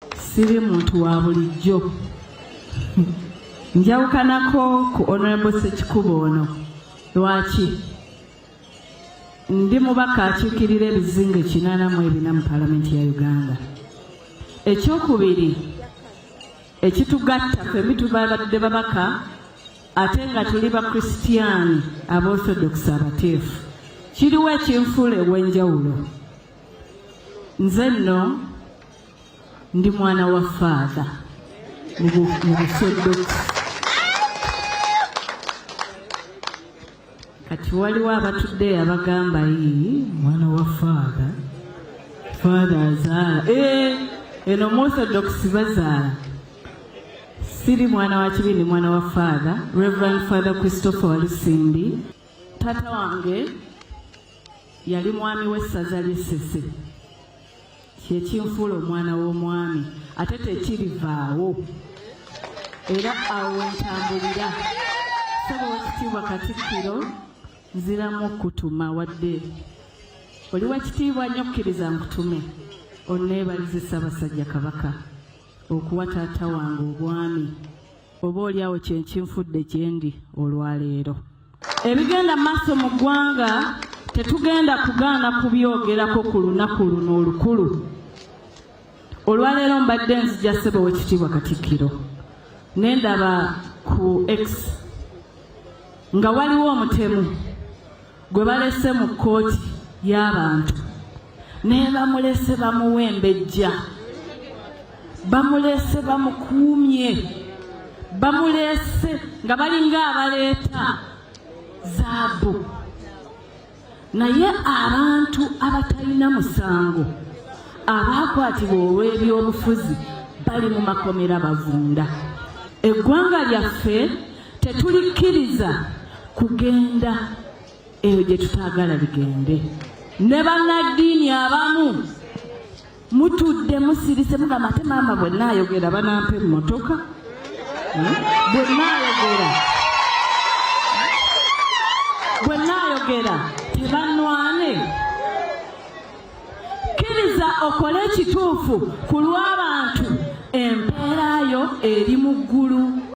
Siri muntu wa bulijjo. Njawukanako ku Honorable Ssekikubo ono. Lwaki? Ndi mubaka akiikirira ebizinga 84 mu Paalamenti ya Uganda. Ekyokubiri, ekitugatta ffe tubadde babaka ate nga tuli bakristiyaani aba-Orthodox abateefu. Kiriwo ekinfuula ew'enjawulo. Nze nno ndi mwana wa Father mu Busodox. Kati waliwo abatudde abagamba mwana wa Father azaala. Eno mu Orthodox bazaala. Siri mwana wa kibindi, mwana wa Father, Reverend Father Christopher Walisimbi. Tata wange yali mwami w'essaza ly'Essese. Kyekinfuula omwana w'omwami ate tekirivaawo. Era awo ntambulira. Ssebo Oweekitiibwa Katikkiro nziramu okutuma wadde. Oli Weekitiibwa nnyo okkiriza nkutume. Onneebalize Ssaabasajja Kabaka okuwa taata wange obwami. Oba oliawo kyenkinfudde gyendi olwaleero. Ebigenda maaso mu ggwanga tetugenda kugaana kubyogerako ku lunaku luno olukulu. Olwaleero mbadde nzija Ssebo Oweekitiibwa Katikkiro. Nendaba ku X nga waliwo omutemu gwe balese mu kkooti y'abantu. Ne bamulese bamuwembejja. Bamulese bamukuumye. Bamulese nga balinga abaleeta zaabu. Naye abantu abatalina musango abaakwatibwa olw'ebyobufuzi bali mu makomera bavunda. Eggwanga lyaffe tetulikkiriza kugenda eyo gye tutaagala ligende. Ne bannaddiini abamu mutudde musirise mugamba ate maama bwe nnaayogera banampa emmotoka. Bwe nnaayogera tebannwane. Kkiriza okole ekituufu ku lw'abantu, empeera yo eri mu ggulu.